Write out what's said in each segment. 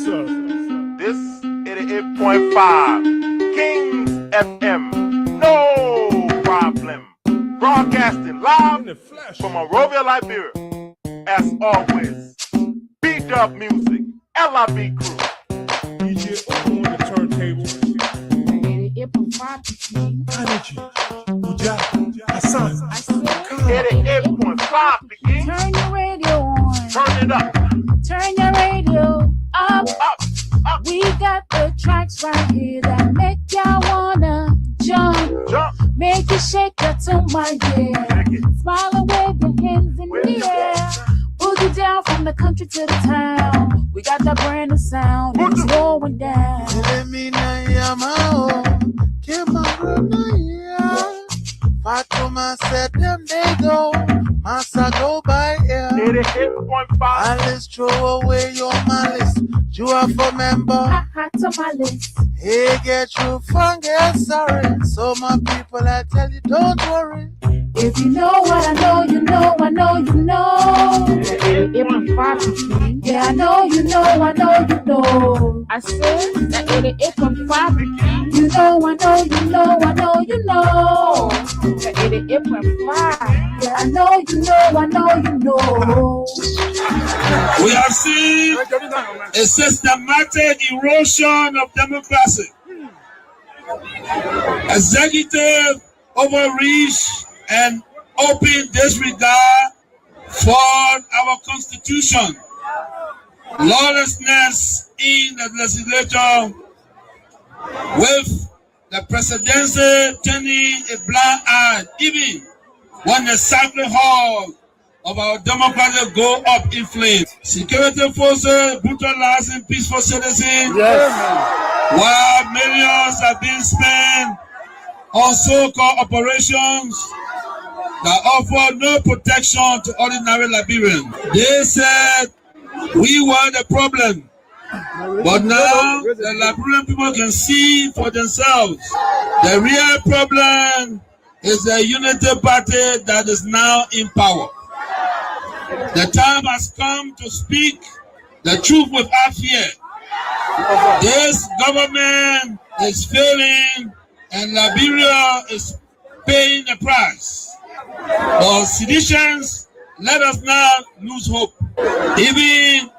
sir. This 88.5 Kings FM. No problem. Broadcasting live In the flesh. from Monrovia, Liberia. As always, B-Dub Music, LIB Crew. DJ Open on the turntable. 88.5 Energy. Uja. Hassan. 88.5 the King. Turn your radio on. Turn it up. Turn your radio up. Up. Up. We got the tracks right here that make y'all wanna jump. Jump. Make you shake your tummy, yeah. Shake it. Smile and wave your hands in Wave the your air. Boogie down from the country to the town. We got that brand new sound. It's going down. Fatuma said them they go, Massa go by here. 88.5. Alice throw away your malice. You are for member. Hot tamales. Hey, get you fun, get sorry. So my people, I tell you, don't worry. If you know what I know, you know, I know, you know. 88.5. Yeah, I know, you know, I know, you know. I said that 88.5. You know, I know, you know, I know, you know. That 88.5. Yeah, I know, you know, I know, you know. We have seen a systematic erosion of democracy, executive overreach, and open disregard for our constitution, lawlessness in the legislature, with the presidency turning a blind eye even when the sacred hall of our democracy go up in flames. Security forces brutalizing peaceful citizens, while millions are being spent on so-called operations that offer no protection to ordinary Liberians. They said we were the problem, but now the Liberian people can see for themselves. The real problem is the unity party that is now in power. The time has come to speak the truth without fear. This government is failing and Liberia is paying the price. For seditions, let us not lose hope. Even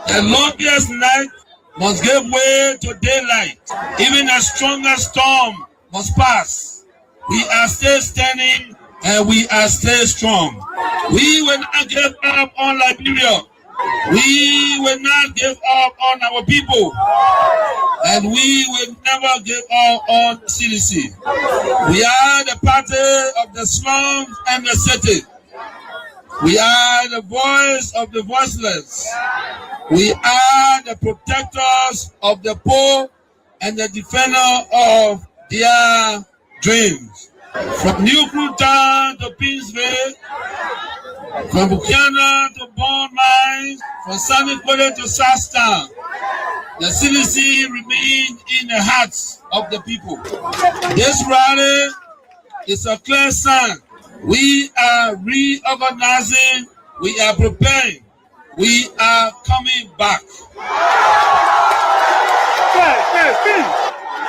the longest night must give way to daylight. Even the strongest storm must pass. We are still standing and we are still strong. We will not give up on Liberia. We will not give up on our people. And we will never give up on CDC. We are the party of the slums and the city. We are the voice of the voiceless. We are the protectors of the poor and the defender of their dreams. From New Cruton to Pinsville, from Buchanan to Bond Mines, from Sunny Quarter to Southtown, the CDC remains in the hearts of the people. This rally is a clear sign. We are reorganizing, we are preparing, we are coming back.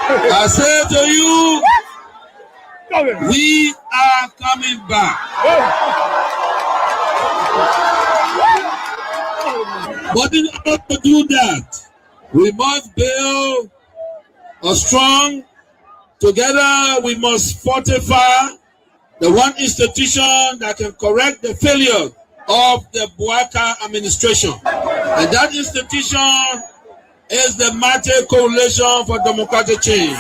I say to you, we are coming back. But in order to do that, we must build a strong, together we must fortify the one institution that can correct the failure of the Buaka administration. And that institution is the Mighty Coalition for Democratic Change.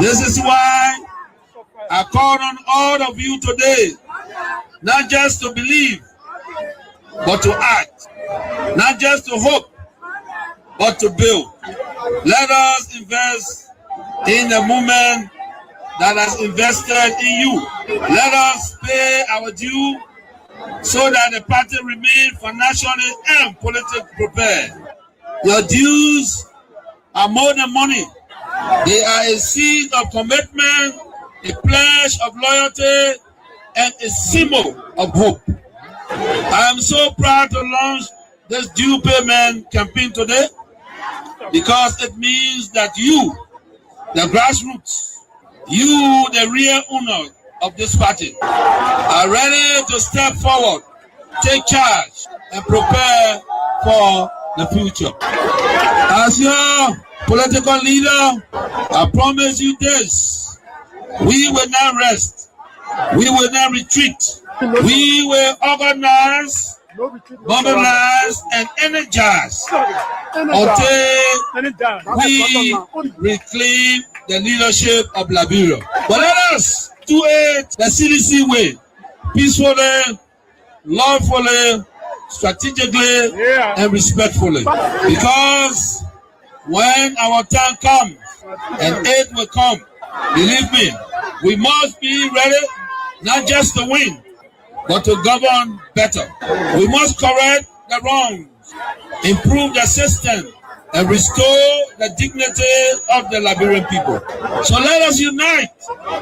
This is why I call on all of you today, not just to believe, but to act. Not just to hope, but to build. Let us invest in the movement that has invested in you. Let us pay our due so that the party remains financially and politically prepared. Your dues are more than money. They are a seed of commitment, a pledge of loyalty, and a symbol of hope. I am so proud to launch this due payment campaign today because it means that you, the grassroots, you, the real owner of this party, are ready to step forward, take charge, and prepare for the future. As your political leader, I promise you this: we will not rest, we will not retreat, we will organize, mobilize, and energize until we reclaim the leadership of Liberia. But let us do it the CDC way, peacefully, lawfully, strategically, and respectfully. Because when our time comes and aid will come, believe me, we must be ready not just to win, but to govern better. We must correct the wrongs, improve the system, and restore the dignity of the Liberian people. So let us unite,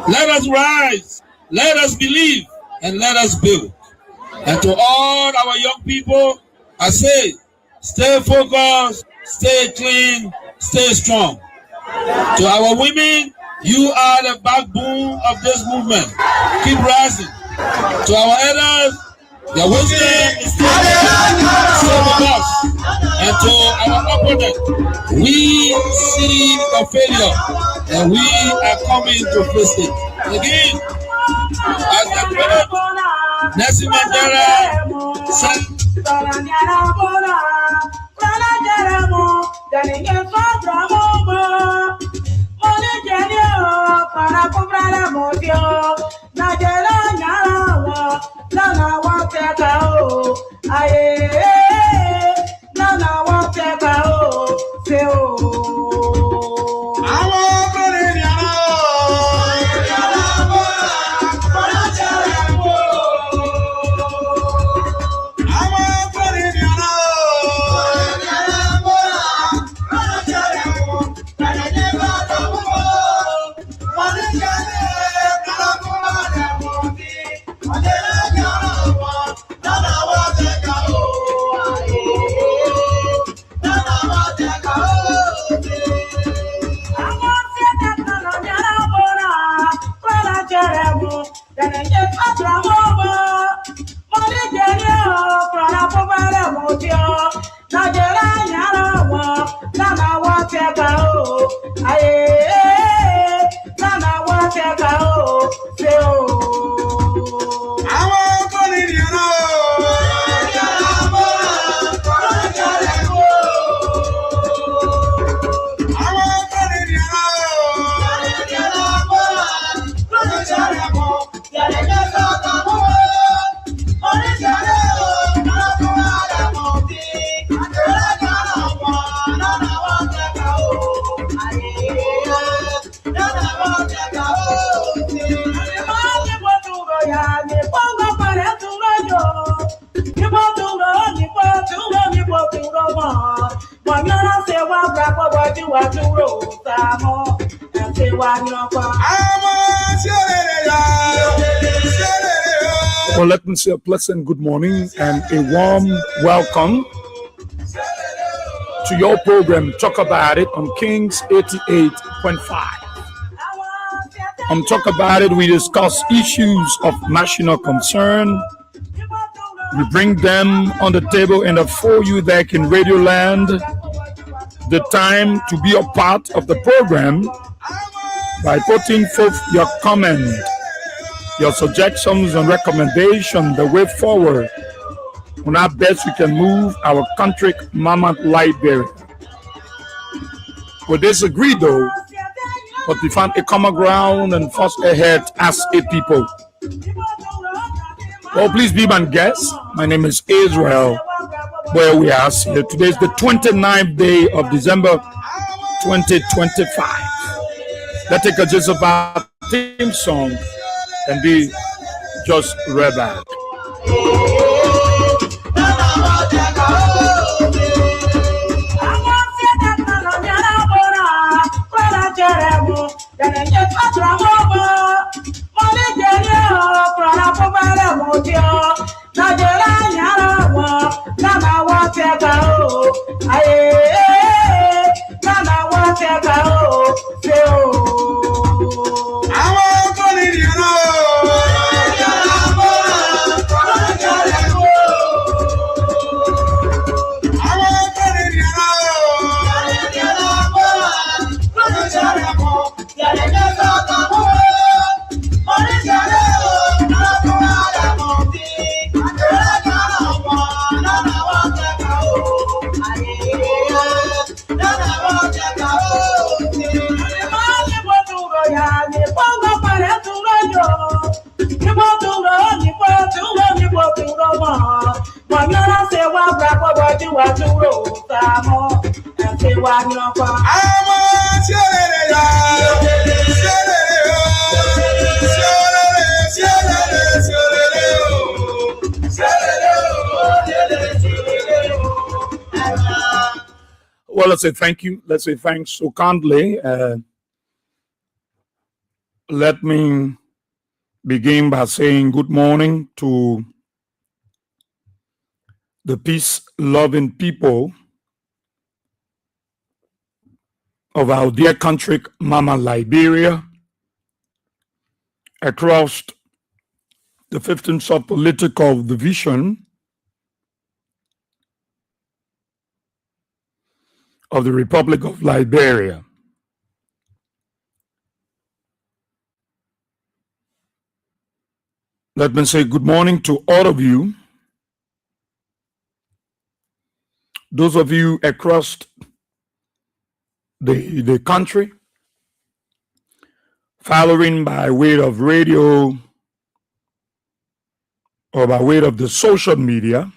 let us rise, let us believe, and let us build. And to all our young people, I say, stay focused, stay clean, stay strong. To our women, you are the backbone of this movement. Keep rising. To our elders, your wisdom is still with us. And to our opponent, we see the failure and we are coming to face it. Again, as the great Nelson Mandela said, Well, let me say a pleasant good morning and a warm welcome to your program, Talk About It, on Kings 88.5. On Talk About It, we discuss issues of national concern. We bring them on the table and for you that in Radio Land, the time to be a part of the program by putting forth your comment, your suggestions and recommendations, the way forward on how best we can move our country, Mama Liberia. We disagree though, but we found a common ground and force ahead as a people. Oh, please be my guest. My name is Israel, where we are here. Today is the 29th day of December 2025. Let's take a just about theme song and be just right back. Nigeria Well, let's say thank you. Let's say thanks so kindly. Let me begin by saying good morning to the peace-loving people of our dear country, Mama Liberia, across the 15 sub-political division of the Republic of Liberia. Let me say good morning to all of you. Those of you across the country, following by way of radio or by way of the social media,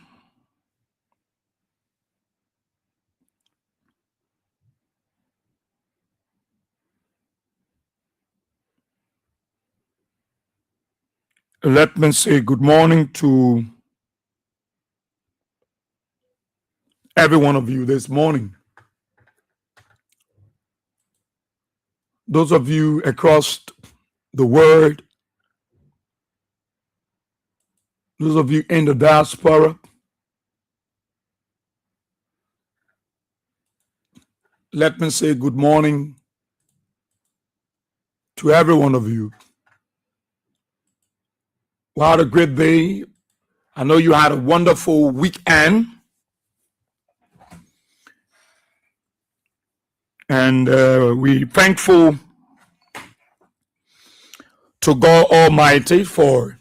let me say good morning to every one of you this morning. Those of you across the world, those of you in the diaspora, let me say good morning to every one of you. What a great day. I know you had a wonderful weekend. And we're thankful to God Almighty for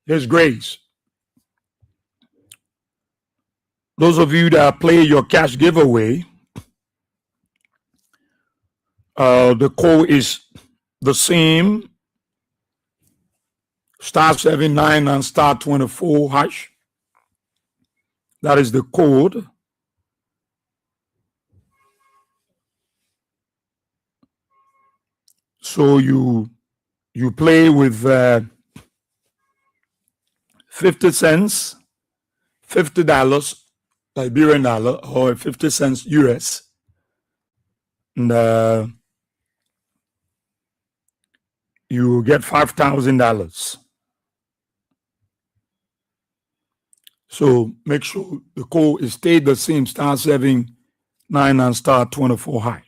His grace. Those of you that play your cash giveaway, the code is the same, *79 and *24#. That is the code. So you play with 50 cents, $50 Liberian dollar, or 50 cents US. And you get $5,000. So make sure the code is stayed the same, *79 and *24#.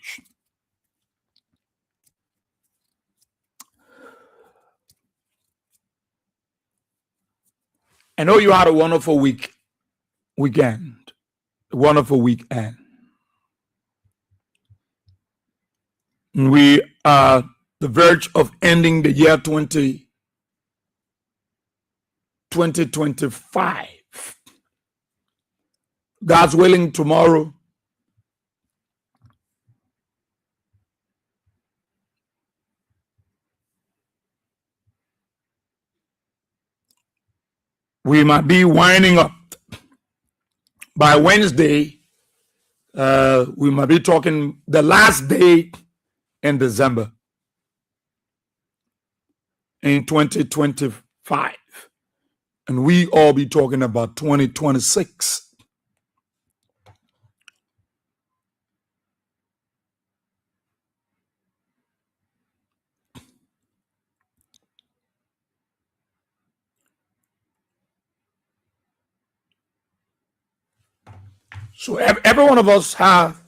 I know you had a wonderful weekend, a wonderful weekend. And we are the verge of ending the year 2025. God's willing, tomorrow we might be winding up. By Wednesday, we might be talking the last day in December in 2025. And we all be talking about 2026. So every one of us have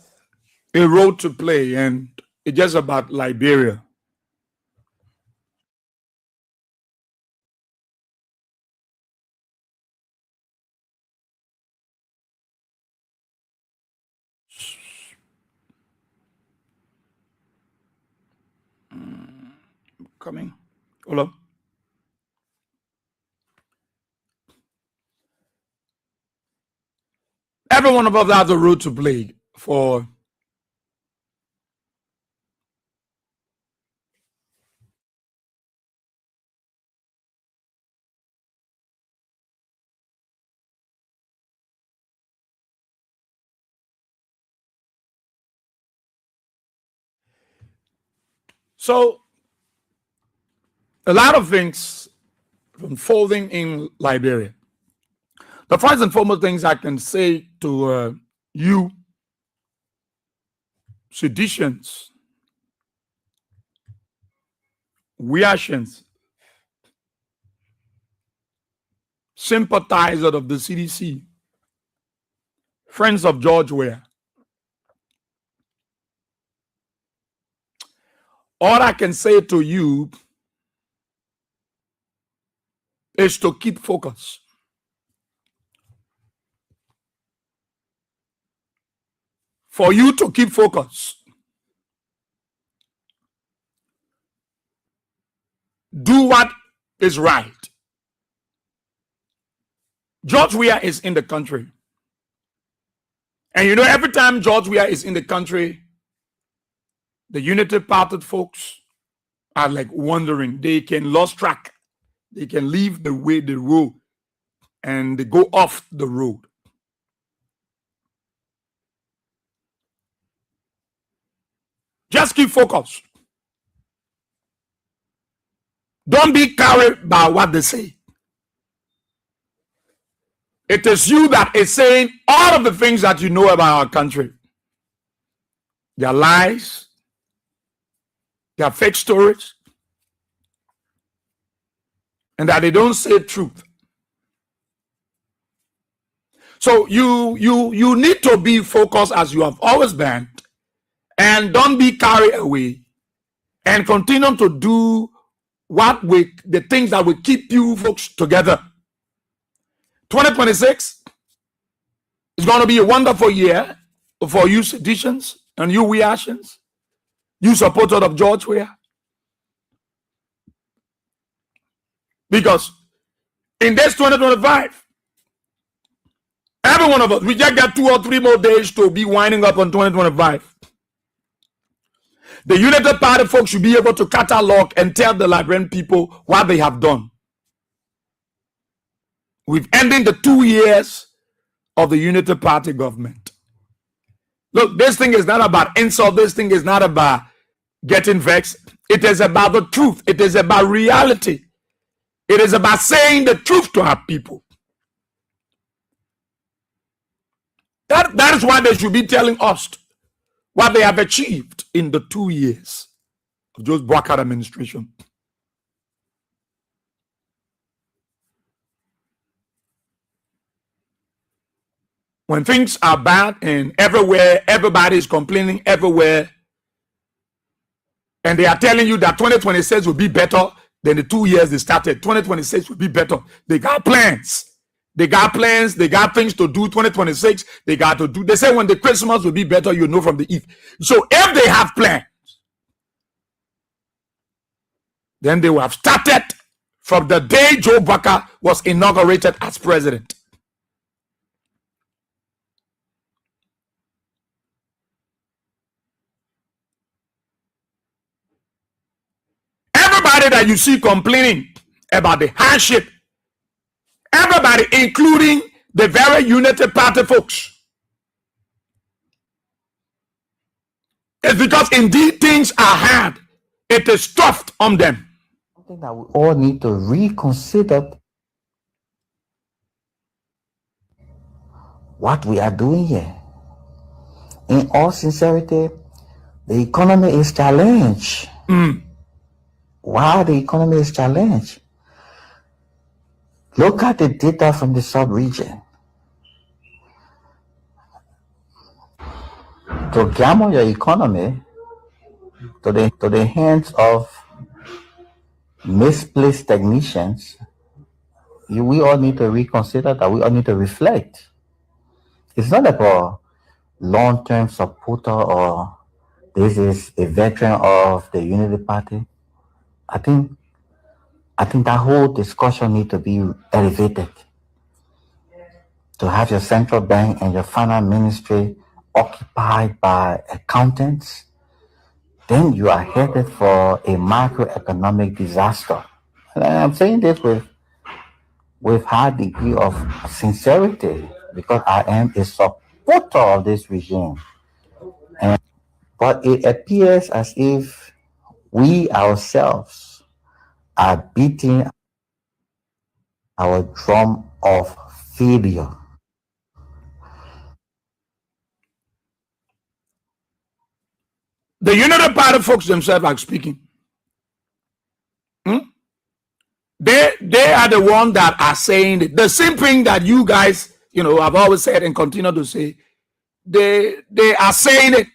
a role to play, and it's just about Liberia. Coming. Hold up. Every one of us has a role to play for so a lot of things unfolding in Liberia. The first and foremost things I can say to you seditions, reactions, sympathizer of the CDC, friends of George Weah. All I can say to you is to keep focus. For you to keep focus, do what is right. George Weah is in the country. And you know, every time George Weah is in the country, the Unity Party folks are like wondering. They can lose track. They can leave the road and they go off the road. Just keep focused. Don't be carried by what they say. It is you that is saying all of the things that you know about our country. Their lies, their fake stories, and that they don't say truth. So you need to be focused as you have always been, and don't be carried away, and continue to do the things that will keep you folks together. 2026 is going to be a wonderful year for you seditions and you reactions, you supporters of George Weah. Because in this 2025, every one of us, we just got 2 or 3 more days to be winding up on 2025. The Unity Party folks should be able to catalog and tell the Liberian people what they have done. We've ended the 2 years of the Unity Party government. Look, this thing is not about insult. This thing is not about getting vexed. It is about the truth. It is about reality. It is about saying the truth to our people. That is why they should be telling us what they have achieved in the 2 years of Joe's Bwakar administration. When things are bad and everywhere, everybody is complaining everywhere, and they are telling you that 2026 will be better than the 2 years they started. 2026 will be better. They got plans. They got plans. They got things to do. 2026, they got to do. They say when the Christmas will be better, you know from the Eve. So if they have plans, then they will have started from the day Joe Bwakar was inaugurated as president. Everybody that you see complaining about the hardship, everybody, including the very Unity Party folks, it's because indeed things are hard. It is tough on them. Something that we all need to reconsider what we are doing here. In all sincerity, the economy is challenged. Why the economy is challenged? Look at the data from the sub-region. to gamble your economy to the hands of misplaced technicians, we all need to reconsider that. We all need to reflect. It's not about long-term supporter or this is a veteran of the Unity Party. I think that whole discussion needs to be elevated. To have your central bank and your finance ministry occupied by accountants, then you are headed for a macroeconomic disaster. And I'm saying this with high degree of sincerity because I am a supporter of this regime. But it appears as if we ourselves are beating our drum of failure. The Unity Party folks themselves are speaking. They are the ones that are saying the same thing that you guys, I've always said and continue to say. They are saying it.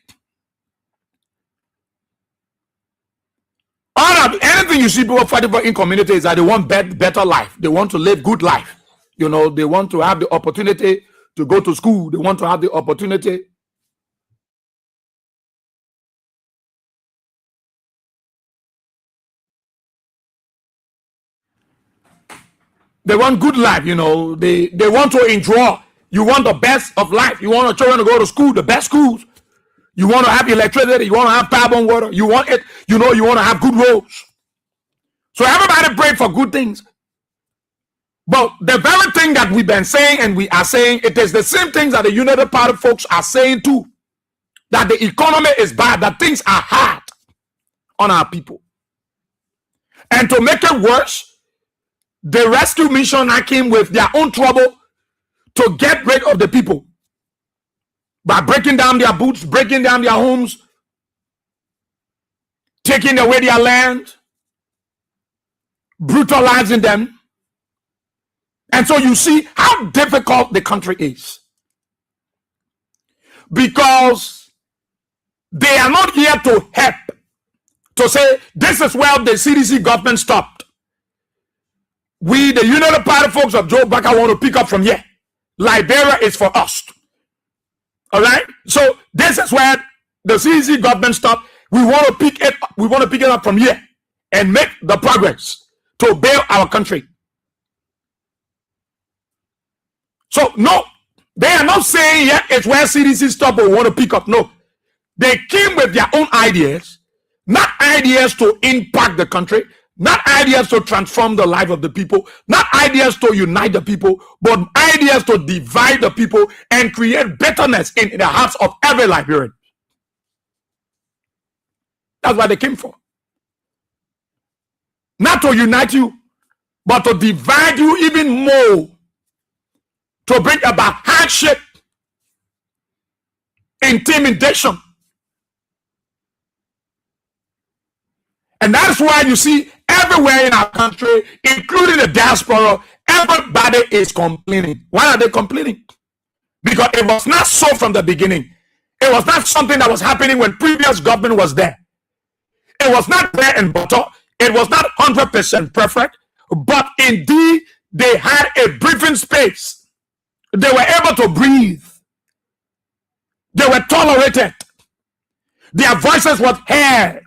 Anything you see people fighting for in community is that they want better life. They want to live good life. They want to have the opportunity to go to school. They want to have the opportunity. They want good life, they want to enjoy. You want the best of life. You want your children to go to school, the best schools. You want to have electricity. You want to have carbon water. You want it, you want to have good roads. So everybody pray for good things. But the very thing that we've been saying and we are saying, it is the same things that the Unity Party folks are saying too. That the economy is bad, that things are hard on our people. And to make it worse, the rescue mission came with their own trouble to get rid of the people by breaking down their booths, breaking down their homes, taking away their land, brutalizing them. And so you see how difficult the country is. Because they are not here to help, to say this is where the CDC government stopped. We, the Unity Party folks of Joe Baker, want to pick up from here. Liberia is for us. All right? So this is where the CDC government stopped. We want to pick it. We want to pick it up from here and make the progress to bail our country. So no, they are not saying yet it's where CDC stopped or we want to pick up. No, they came with their own ideas, not ideas to impact the country, not ideas to transform the life of the people, not ideas to unite the people, but ideas to divide the people and create bitterness in the hearts of every Liberian. That's what they came for. Not to unite you, but to divide you even more, to bring about hardship, intimidation. And that's why you see everywhere in our country, including the diaspora, everybody is complaining. Why are they complaining? Because it was not so from the beginning. It was not something that was happening when previous government was there. It was not bread and butter. It was not 100% perfect. But indeed, they had a breathing space. They were able to breathe. They were tolerated. Their voices were heard.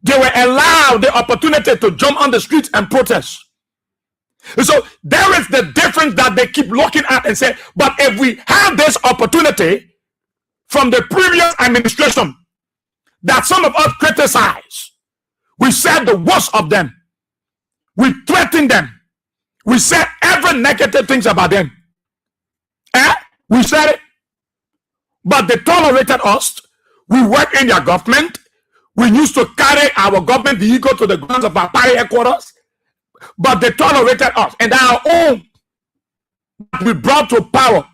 They were allowed the opportunity to jump on the streets and protest. So there is the difference that they keep looking at and say, but if we have this opportunity from the previous administration that some of us criticize, we said the worst of them. We threatened them. We said every negative things about them. We said it. But they tolerated us. We worked in their government. We used to carry our government vehicle to the grounds of our party headquarters. But they tolerated us. And our own that we brought to power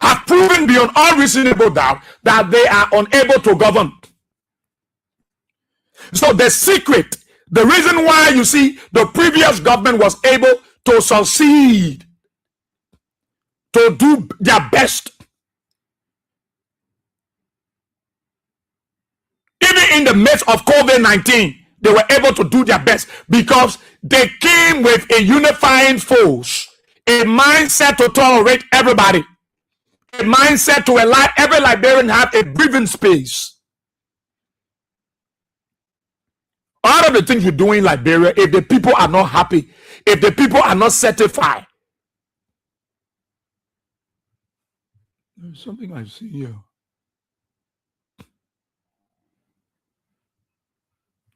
have proven beyond all reasonable doubt that they are unable to govern. So the secret, the reason why you see the previous government was able to succeed, to do their best, in the midst of COVID-19, they were able to do their best because they came with a unifying force, a mindset to tolerate everybody, a mindset to allow every Liberian have a breathing space. All of the things you do in Liberia, if the people are not happy, if the people are not satisfied, there's something I see here.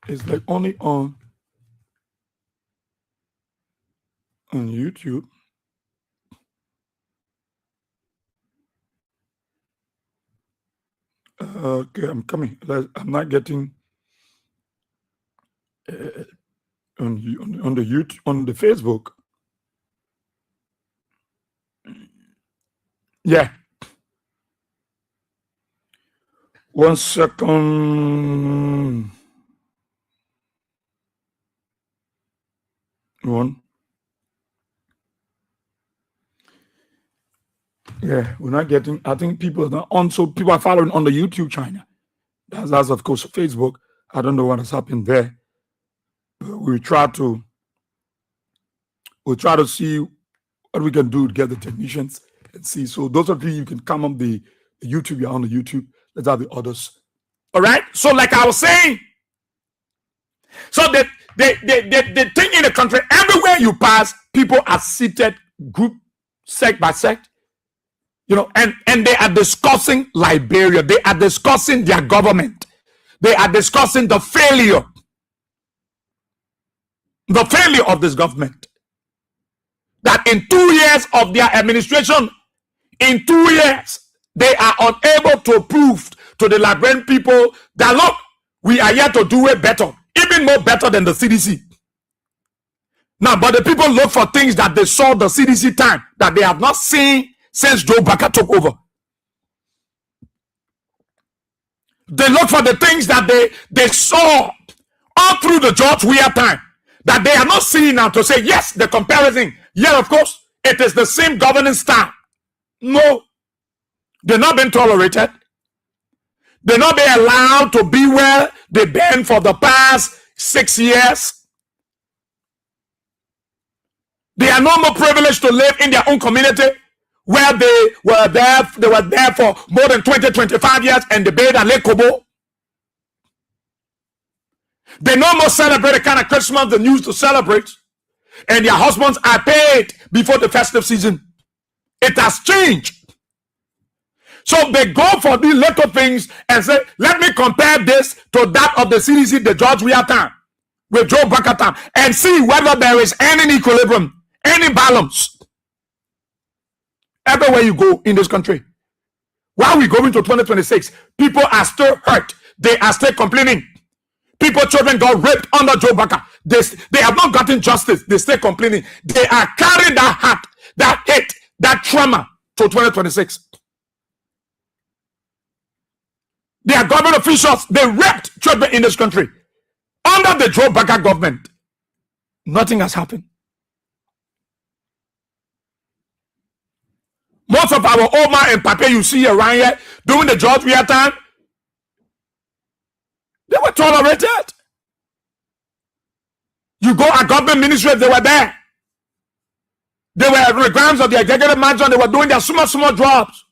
It's like only on YouTube. Okay, I'm coming. I'm not getting on the YouTube, on the Facebook. Yeah. 1 second. One. Yeah, we're not getting. I think people are not on. So people are following on the YouTube channel. That's of course Facebook. I don't know what has happened there. But we try to see what we can do to get the technicians and see. So those of you can come on the YouTube. You're on the YouTube. Let's have the others. All right. So like I was saying, so the thing in the country, everywhere you pass, people are seated group, sect by sect, you know, and they are discussing Liberia. They are discussing their government. They are discussing the failure of this government. That in 2 years of their administration, in 2 years, they are unable to prove to the Liberian people that, look, we are here to do it better, even more better than the CDC. Now, but the people look for things that they saw the CDC time that they have not seen since Joe Baka took over. They look for the things that they saw all through the George Weah time that they are not seeing now to say, yes, the comparison. Yeah, of course, it is the same governance style. No, they're not being tolerated. They're not being allowed to be where they've been for the past 6 years. They are no more privileged to live in their own community where they were there for more than 20-25 years and they bathed at Lake Kobo. They no more celebrate the kind of Christmas they used to celebrate, and their husbands are paid before the festive season. It has changed. So they go for these little things and say, let me compare this to that of the CDC, the George Weah time, with Joe Baka time, and see whether there is any equilibrium, any balance. Everywhere you go in this country, while we go into 2026, people are still hurt. They are still complaining. Children got raped under Joe Baka. They have not gotten justice. They still complaining. They are carrying that heart, that hate, that trauma to 2026. They are government officials. They raped children in this country under the Joe Baka government. Nothing has happened. Most of our Oma and Papa you see around here during the George Weah time, they were tolerated. You go at government ministries, they were there. They were at the grounds of the executive mansion. They were doing their small jobs.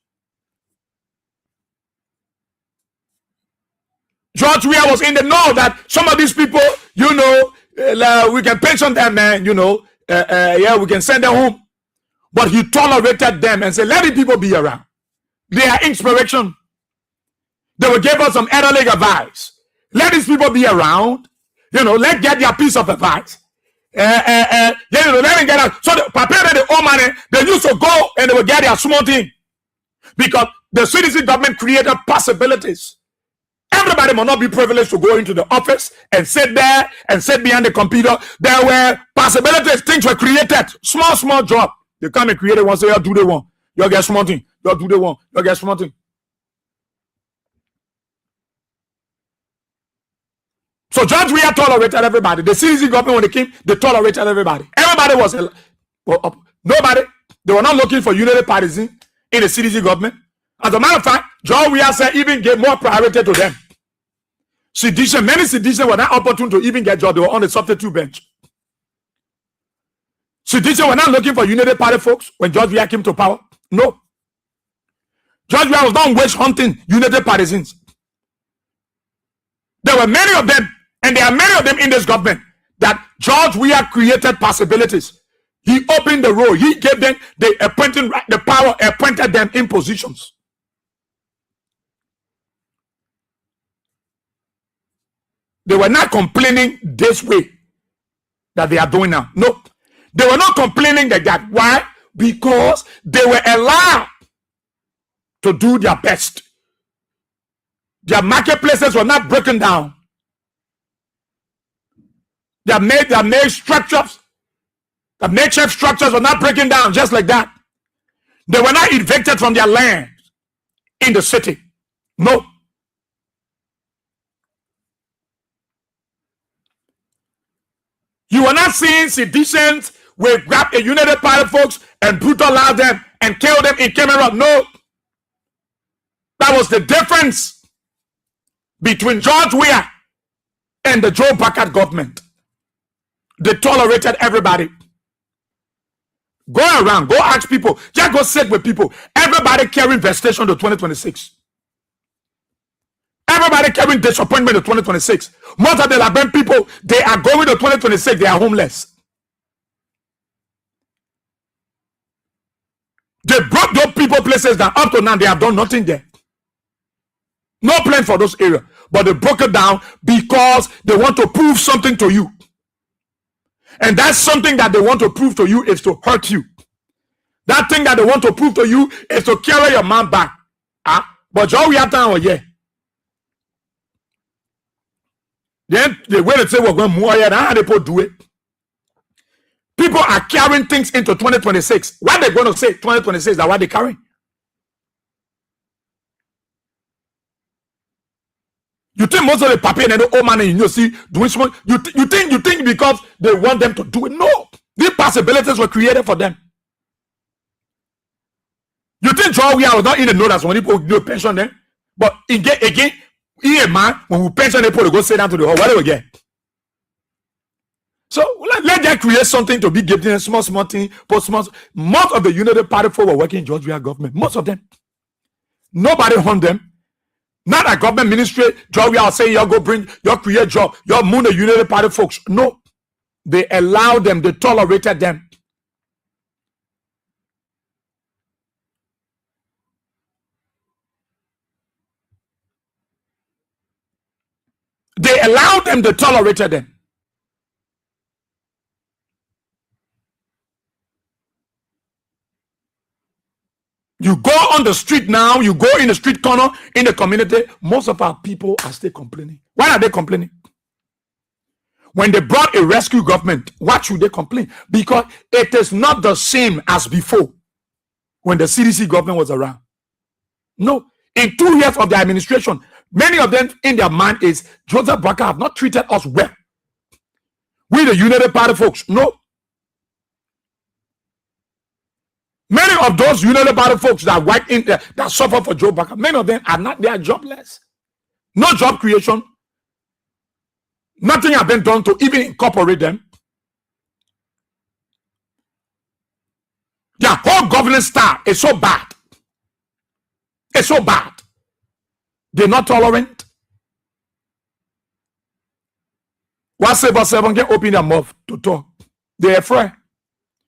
George Weah was in the know that some of these people, you know, we can pension them, man, you know, yeah, we can send them home. But he tolerated them and said, let the people be around. They are inspiration. They will give us some elderly advice. Let these people be around. You know, let get their piece of advice. You know, let them get out. So the prepare the old money, they used to go and they will get their small thing. Because the CDC government created possibilities. Everybody must not be privileged to go into the office and sit there and sit behind the computer. There were possibilities, things were created. Small job. They come and create it once, say, you do they want. You get small thing. You do they want. You get small thing. So George Weah tolerated everybody. The CDC government, when they came, they tolerated everybody. Everybody was, nobody, they were not looking for unity partisan in the CDC government. As a matter of fact, George Weah said even gave more priority to them. Many citizens were not opportune to even get jobs. They were on the substitute bench. Citizens were not looking for Unity Party folks when George Weah came to power. No. George Weah was not witch hunting Unity partisans. There were many of them, and there are many of them in this government, that George Weah created possibilities. He opened the road. He gave them the power, appointed them in positions. They were not complaining this way that they are doing now. No. They were not complaining like that. Why? Because they were allowed to do their best. Their marketplaces were not broken down. Their structures, the makeshift structures were not breaking down just like that. They were not evicted from their land in the city. No. You are not seeing citizens will grab a United Party folks and brutalize them and kill them in Cameroon. No. That was the difference between George Weah and the Joe Baka government. They tolerated everybody. Go around, go ask people, just go sit with people. Everybody carrying vestation to 2026. Everybody carrying disappointment to 2026. Most of the Laban people, they are going to 2026, they are homeless. They broke those people places that up to now they have done nothing there. No plan for those areas. But they broke it down because they want to prove something to you. And that's something that they want to prove to you is to hurt you. That thing that they want to prove to you is to carry your man back. But all we have time, yeah. Then the way they say we're going more, yeah, how they do it. People are carrying things into 2026. What they're going to say 2026 that what they carry. You think most of the papier and the old man in you see doing something? You think because they want them to do it? No, these possibilities were created for them. You think George Weah was not in the notice when people do pension then? But again, he a man when we pension people to go sit down to the hall. What do we get? So let them create something to be given small thing, post small. Most of the United Party folk were working in George Weah government. Most of them. Nobody hunt them. Not a government ministry, George Weah say you go bring, you create job, you moon the United Party folks. No. They allowed them, they tolerated them. They allowed them, they tolerated them. You go on the street now, you go in the street corner, in the community, most of our people are still complaining. Why are they complaining? When they brought a rescue government, why should they complain? Because it is not the same as before when the CDC government was around. No. In 2 years of the administration, many of them in their mind is, Joseph Baka have not treated us well. We the United Party folks, no. Many of those United Party folks that work in there, that suffer for Joe Baka, many of them are not, they are jobless. No job creation. Nothing has been done to even incorporate them. Their whole governance style is so bad. It's so bad. They're not tolerant. What say about 7 can open their mouth to talk? They're afraid.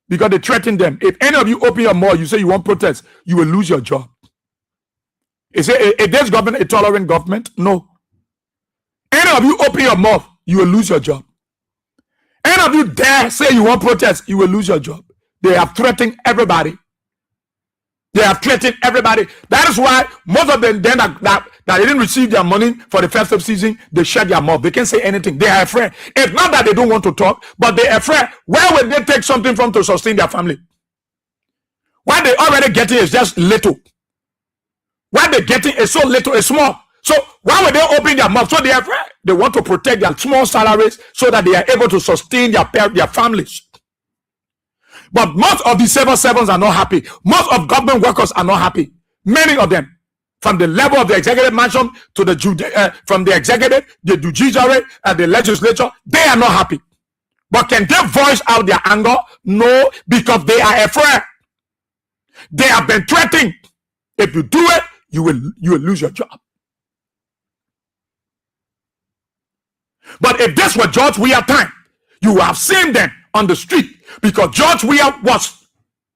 Because they threaten them. If any of you open your mouth, you say you want protest, you will lose your job. Is this government a tolerant government? No. Any of you open your mouth, you will lose your job. Any of you dare say you want protest, you will lose your job. They have threatened everybody. They have threatened everybody. That is why most of them then that didn't receive their money for the festive season, they shut their mouth. They can't say anything. They are afraid. It's not that they don't want to talk, but they're afraid. Where will they take something from to sustain their family? What they already getting is just little. What they're getting is so little, it's small. So why would they open their mouth? So they are afraid. They want to protect their small salaries so that they are able to sustain their families. But most of the civil servants are not happy. Most of government workers are not happy. Many of them. from the level of the executive mansion to the from the executive, the judiciary, and the legislature. They are not happy. But can they voice out their anger? No, because they are afraid. They have been threatened. If you do it, you will lose your job. But if this were George Weah time, you would have seen them on the street, because George Weah was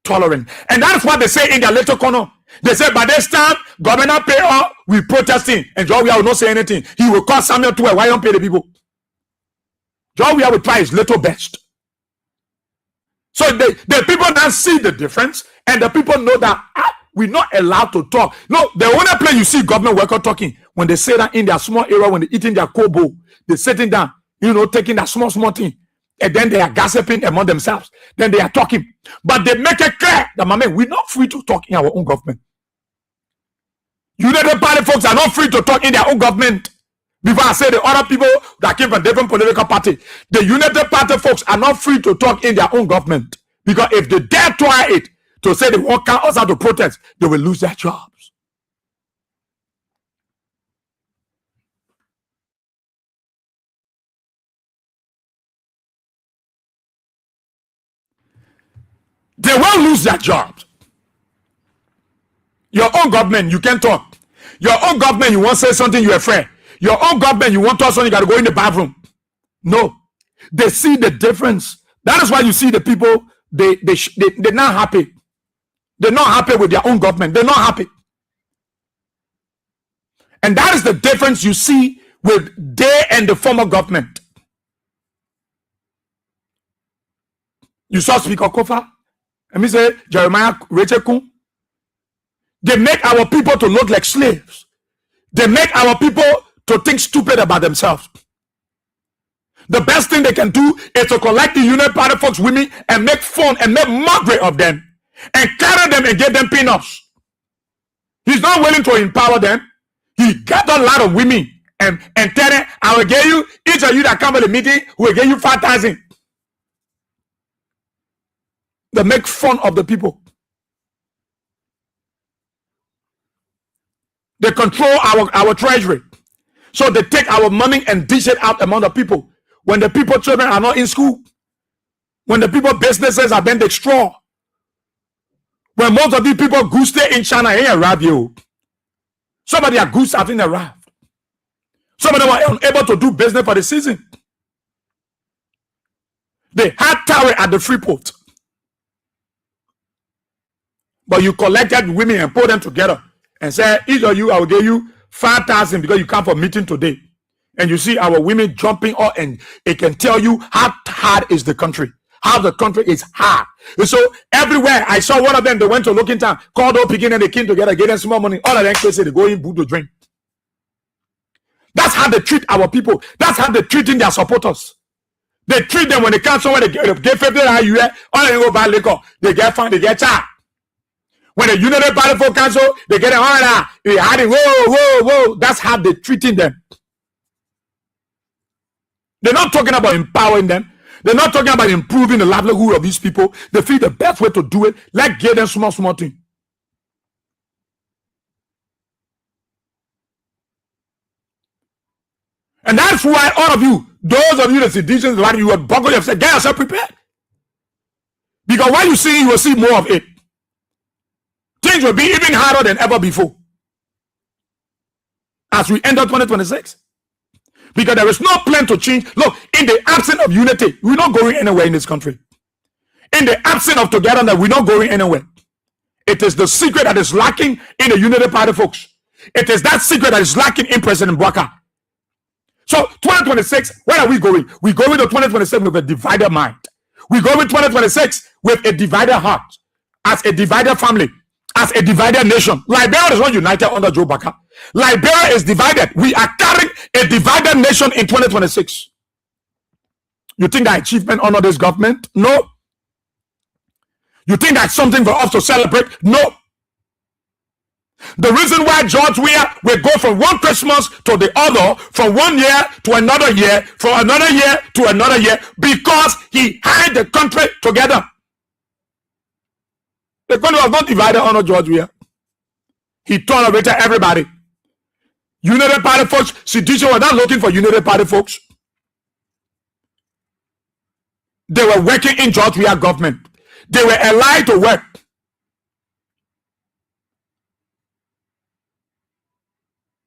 tolerant. And that's what they say in their little corner. They say by this time, Governor Payroll will protesting, and George Weah will not say anything. He will call Samuel to why don't pay the people. George Weah will try his little best. So the people now see the difference, and the people know that we're not allowed to talk. No, the only place you see government worker talking when they say that in their small area, when they're eating their kobo, they're sitting down, taking that small thing, and then they are gossiping among themselves. Then they are talking, but they make it clear that, my man, we're not free to talk in our own government. United Party folks are not free to talk in their own government. Before I say the other people that came from different political parties, the United Party folks are not free to talk in their own government, because if they dare try it to say they won't count us out to protest, they will lose their jobs. They will lose their jobs. Your own government, you can't talk. Your own government, you want to say something, you're afraid. Your own government, you want to talk something, you got to go in the bathroom. No. They see the difference. That is why you see the people, they're not happy. They're not happy with their own government. They're not happy. And that is the difference you see with they and the former government. You saw Speaker Kofa, and me say Jeremiah Rachel Kun. They make our people to look like slaves. They make our people to think stupid about themselves. The best thing they can do is to collect the United Party folks, women, and make fun and make mockery of them, and carry them and give them peanuts. He's not willing to empower them. He got a lot of women and tell them, I will give you, each of you that come to the meeting, will give you 5,000. They make fun of the people. They control our treasury. So they take our money and dish it out among the people. When the people children are not in school, when the people businesses are being destroyed, when most of these people go stay in China, ain't arrive you. Some of their goods haven't arrived. Some of them are unable to do business for the season. They had tower at the free port. But you collected women and put them together and said, each of you, I will give you 5,000 because you come for meeting today. And you see our women jumping up, and it can tell you how hard is the country. How the country is hard. And so everywhere I saw one of them, they went to look in town, called up, picking and they came together, gave them small money. All of them say they go in boot to drink. That's how they treat our people. That's how they're treating their supporters. They treat them when they come somewhere, they get 50 UA, all of them go buy liquor, they get fine, they get charged. When the United Party for Council, they get $100. They hiding, whoa. That's how they're treating them. They're not talking about empowering them. They're not talking about improving the livelihood of these people. They feel the best way to do it, like give them small thing. And that's why all of you, those of you that citizens, you will buckle yourself, get yourself prepared. Because when you see, you will see more of it. Things will be even harder than ever before as we enter 2026. Because there is no plan to change. Look, in the absence of unity, we're not going anywhere in this country. In the absence of togetherness, we're not going anywhere. It is the secret that is lacking in the United Party folks. It is that secret that is lacking in President Bwaka. So 2026, where are we going? We're going to 2027 with a divided mind. We go with 2026 with a divided heart, as a divided family, as a divided nation. Liberia is not united under Joe Baka. Liberia is divided. We are carrying a divided nation in 2026. You think that achievement honor this government? No. You think that's something for us to celebrate? No. The reason why George Weah will go from one Christmas to the other, from 1 year to another year, from another year to another year, because he had the country together. The country was not divided under George Weah. He tolerated everybody. United Party folks, sedition were not looking for United Party folks. They were working in George Weah government. They were allied to work.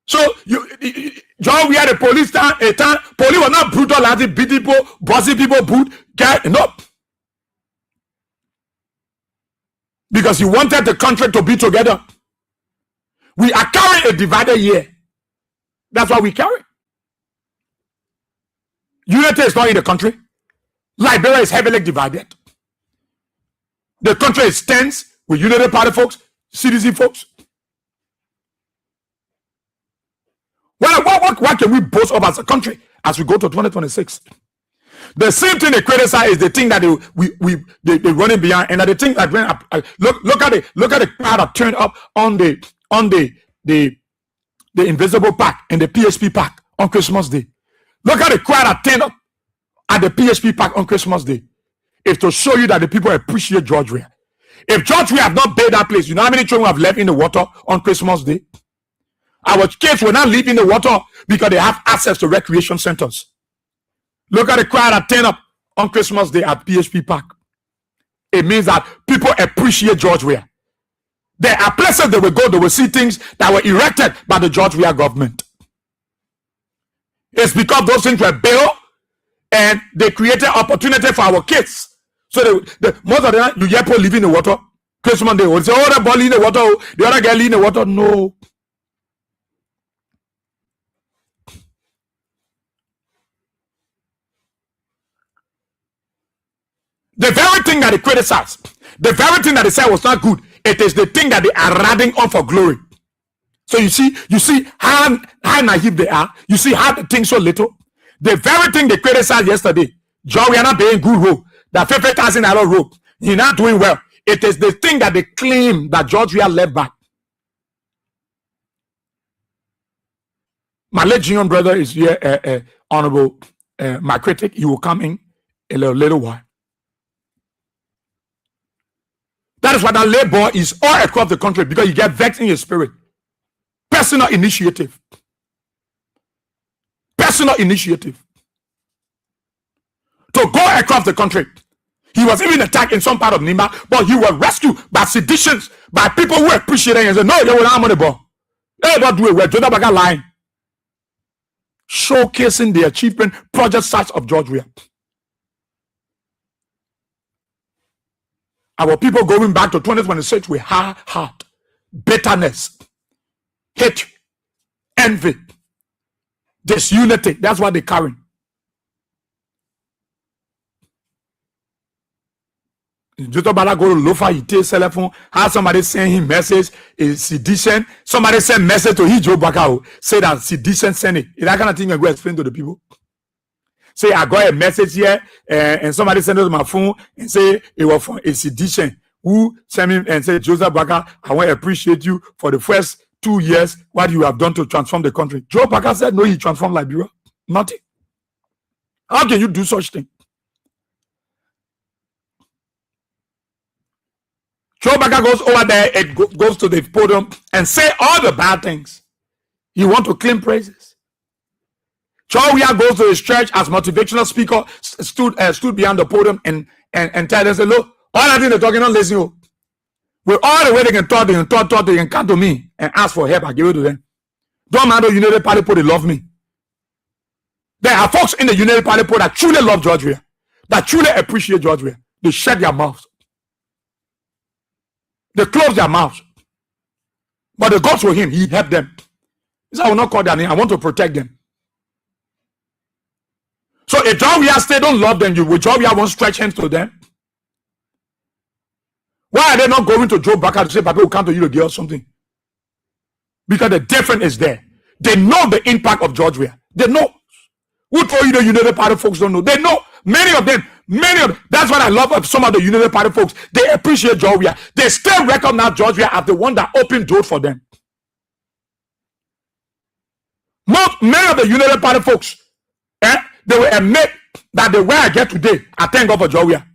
So George Weah, the police police were not brutal as beat people, bossy people, no. Because he wanted the country to be together. We are carrying a divided year. That's why we carry. Unity is not in the country. Liberia is heavily divided. The country is tense with United Party folks, CDC folks. What can we boast of as a country as we go to 2026? The same thing they criticize is the thing that they running behind, and that the thing that look at the crowd that turned up on the Invisible Park and the PHP Park on Christmas Day. Look at the crowd that turned up at the PHP Park on Christmas Day. It's to show you that the people appreciate George Weah. If George Weah have not paid that place, you know how many children have left in the water on Christmas Day? Our kids will not live in the water because they have access to recreation centers. Look at the crowd that turned up on Christmas Day at PHP Park. It means that people appreciate George Weah. There are places they will go, they will see things that were erected by the George Weah government. It's because those things were built and they created opportunity for our kids. So most of them, you hear people live in the water. Christmas Day, will say, oh, the boy in the water, the other girl in the water. No. The very thing that they criticize, the very thing that they said was not good, it is the thing that they are riding on for glory. So you see how naive they are. You see how they think so little. The very thing they criticized yesterday, John, we are not paying good road. That $50,000 road, you're not doing well. It is the thing that they claim that George Weah left back. My late junior brother is here, Honorable my critic. He will come in a little while. That is why that labor is all across the country, because you get vexed in your spirit. Personal initiative. Personal initiative. To go across the country. He was even attacked in some part of Nimba, but he was rescued by seditions, by people who appreciate it and say, no, they will not money, bro. They don't do it well. Jonah Baga lying. Showcasing the achievement project sites of George Weah. Our people going back to 2026 with hard heart, bitterness, hate, envy, disunity. That's what they carry. Just about go to Lofa, he takes cell phone, have somebody send him message, is sedition. Somebody send message to Hijo Bakao, say that sedition send it. That kind of thing I go explain to the people. Say I got a message here, and somebody sent it to my phone and say it was from a sedition who sent me and said, Joseph Baka, I want to appreciate you for the first 2 years, what you have done to transform the country. Joe Baka said, no, he transformed Liberia. Nothing. How can you do such thing? Joe Baka goes over there and goes to the podium and say all the bad things. You want to claim praises. Joe Weah goes to his church as motivational speaker, stood behind the podium and tell them, say, look, all I think they're talking, don't listen to. With all the way they can talk, they can come to me and ask for help. I give it to them. Don't matter, United Party Pool, they love me. There are folks in the United Party Pool that truly love George Weah, that truly appreciate George Weah. They shut their mouths. They close their mouths. But they go to him, he helped them. He said, I will not call their name, I want to protect them. So if John Weah say don't love them, will John Weah won't stretch hands to them? Why are they not going to Joe Baka to say, Papa will come to you to give us something? Because the difference is there. They know the impact of George Weah. They know. Who told you the United Party folks don't know? They know. Many of them. That's what I love of some of the United Party folks. They appreciate George Weah. They still recognize George Weah as the one that opened doors for them. Many of the United Party folks, they will admit that the way I get today, I thank God for George Weah.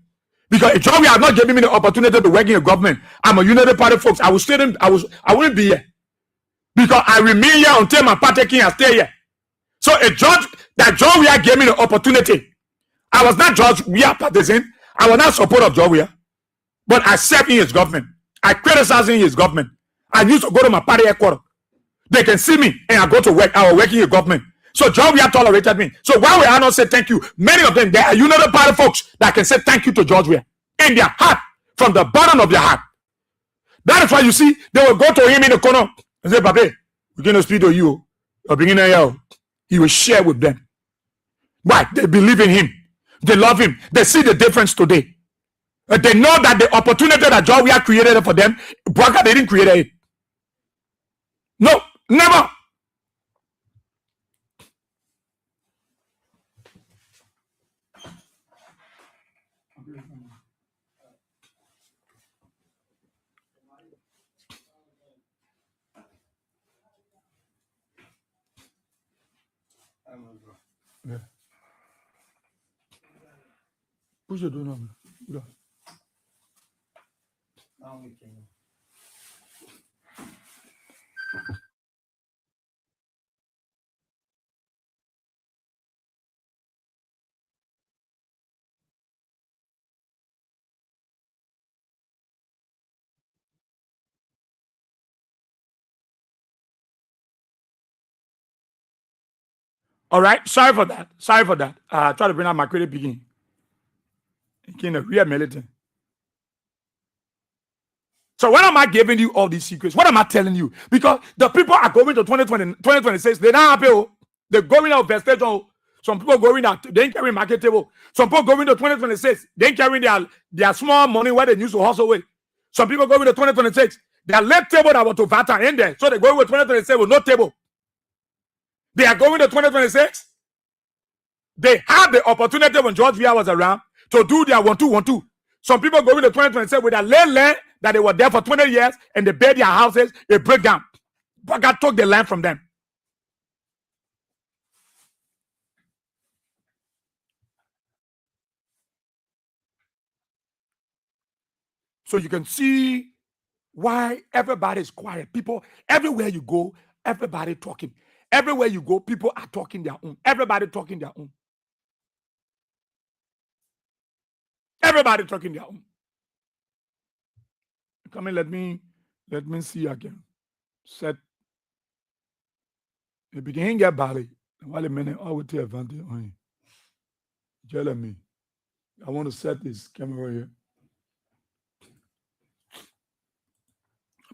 Because if George Weah had not given me the opportunity to work in a government, I'm a United Party folks, I would stay in, I wouldn't be here. because I remain here until my party can stay here. So a judge that John Weah gave me the opportunity. I was not George Weah partisan. I was not support of John Weah, but I served in his government. I criticized in his government. I used to go to my party headquarters. They can see me and I go to work. I was working in government. So John Weah tolerated me. So why will I not say thank you? Many of them, they are United Party folks that can say thank you to George Weah in their heart, from the bottom of their heart. That is why you see, they will go to him in the corner and say, Babe, we're going to speak to you. Or bringing a he will share with them. Why? They believe in him. They love him. They see the difference today. They know that the opportunity that John Weah created for them, Bwaka, they didn't create it. No, never. Yeah. Push it down. All right. Sorry for that. Sorry for that. Try to bring out my credit beginning. Real militant. So when am I giving you all these secrets? What am I telling you? Because the people are going to 2026. They're not happy. They're going out vestige. Some people going out. They ain't carrying market table. Some people going to 2026. They ain't carrying their small money where they used to hustle with. Some people going to 2026. Their left table that was to Vata in there. So they going with 2026 with no table. They are going to 2026. They had the opportunity when George Weah was around to do their 1-2-1-2. Some people going to 2027 with a land that they were there for 20 years and they built their houses, they break down. But God took the land from them. So you can see why everybody is quiet. People, everywhere you go, everybody talking. Everywhere you go, people are talking their own. Everybody talking their own. Everybody talking their own. Come in, let me see again. Set. You begin get bally. While a minute, I will take advantage on you. Tell me. I want to set this camera here.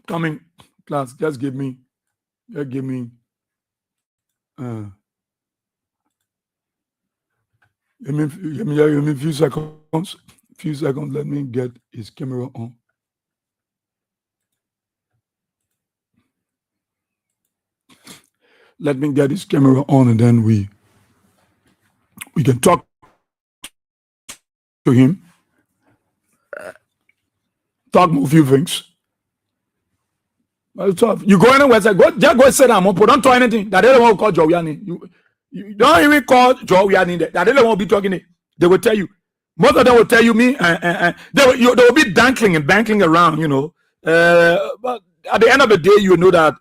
Coming, class, just give me a few seconds. Let me get his camera on. Let me get his camera on, and then we can talk to him. Talk a few things. You go anywhere, say, just go sit down. Don't talk anything. That they don't want to call Joe Weah. You don't even call Joe Weah. That they don't want to be talking it. They will tell you. Most of them will tell you me. They will be dankling and banking around, you know. But at the end of the day, you know that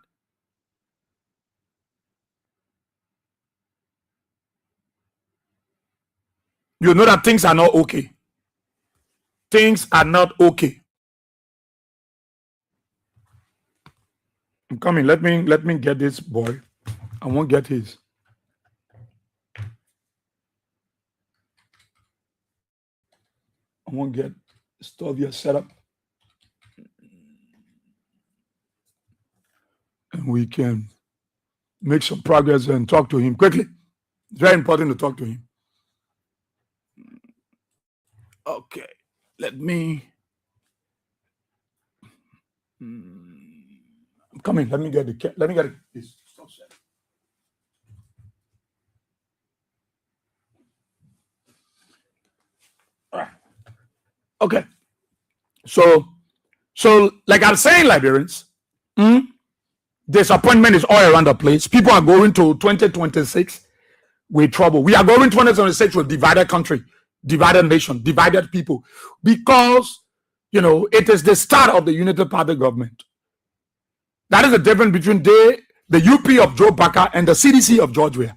things are not okay. Things are not okay. I'm coming. Let me get this boy. I won't get his. I won't get stuff here set up. And we can make some progress and talk to him quickly. It's very important to talk to him. Okay. Let me. I'm coming. Let me get this stuff set. All right. Okay. So like I'm saying, Liberians, disappointment is all around the place. People are going to 2026 with trouble. We are going 2026 with divided country, divided nation, divided people, because it is the start of the Unity Party government. That is the difference between they the UP of Joe Baker and the CDC of George Weah.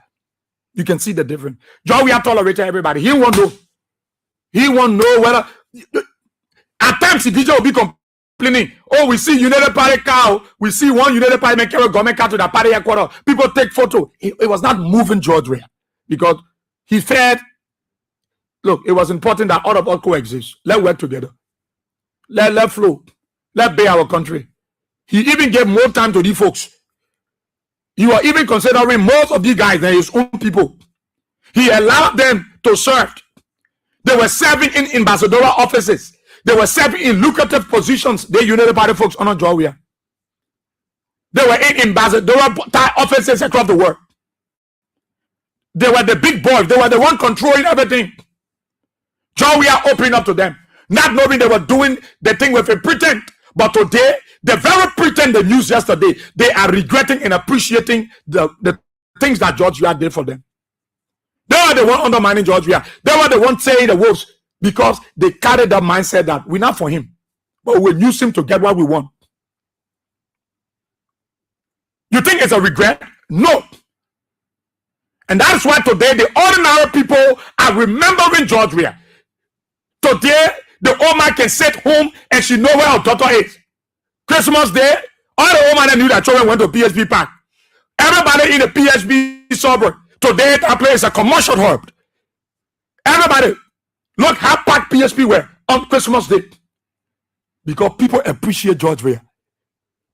You can see the difference. George Weah tolerated everybody. He won't know. He won't know whether. At times, the DJ will be complaining. Oh, we see United Party cow. We see one United Party make a government car to the party headquarters. People take photo. It was not moving George Weah because he fed. Look, it was important that all of us coexist. Let's work together. Let flow. Let's be our country. He even gave more time to these folks. He was even considering most of these guys than his own people. He allowed them to serve. They were serving in ambassadorial offices. They were serving in lucrative positions. The United Party folks on George Weah. They were in ambassadorial offices across the world. They were the big boys. They were the one controlling everything. George Weah opened up to them, not knowing they were doing the thing with a pretense. But today, the very pretense they used yesterday, they are regretting and appreciating the things that George Weah did for them. They were the one undermining George Weah. They were the one saying the wolves because they carried that mindset that we're not for him, but we'll use him to get what we want. You think it's a regret? No. And that's why today the ordinary people are remembering George Weah. Today, the old man can sit home and she know where her daughter is. Christmas Day, all the old man that knew that children went to PHP Park. Everybody in the PHP suburb. Today, that place is a commercial hub. Everybody, look how packed PHP were on Christmas Day. Because people appreciate George Weah.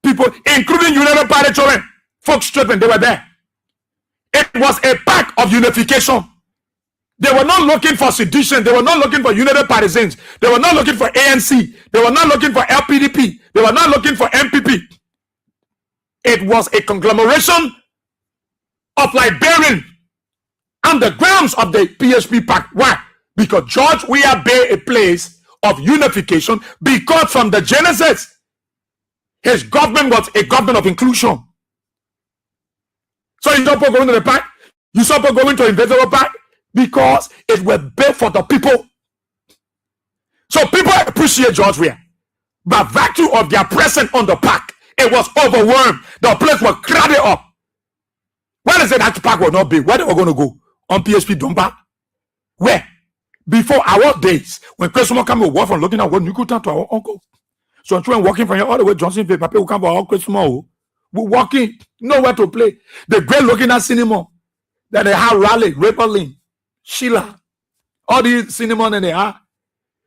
People, including United Party children, folks, children, they were there. It was a pack of unification. They were not looking for sedition. They were not looking for United Partisans. They were not looking for ANC. They were not looking for LPDP. They were not looking for MPP. It was a conglomeration of Liberian on the grounds of the PHP Pact. Why? Because George Weah be a place of unification, because from the Genesis, his government was a government of inclusion. So you support going to the pact? You support going to Invisible Pact? Because it was built for the people. So people appreciate George Weah. By virtue of their presence on the park, it was overwhelmed. The place was crowded up. Why they say that park was not big? Where they were going to go? On PHP Dumba? Where? Before our days, when Christmas came, we walk from looking at what you could turn to our uncle. So children walking from here all the way Johnson Paper, people come for our Christmas. We're walking, nowhere to play. The great looking at cinema. That they have Raleigh, Rippling, Sheila, all these cinnamon and they are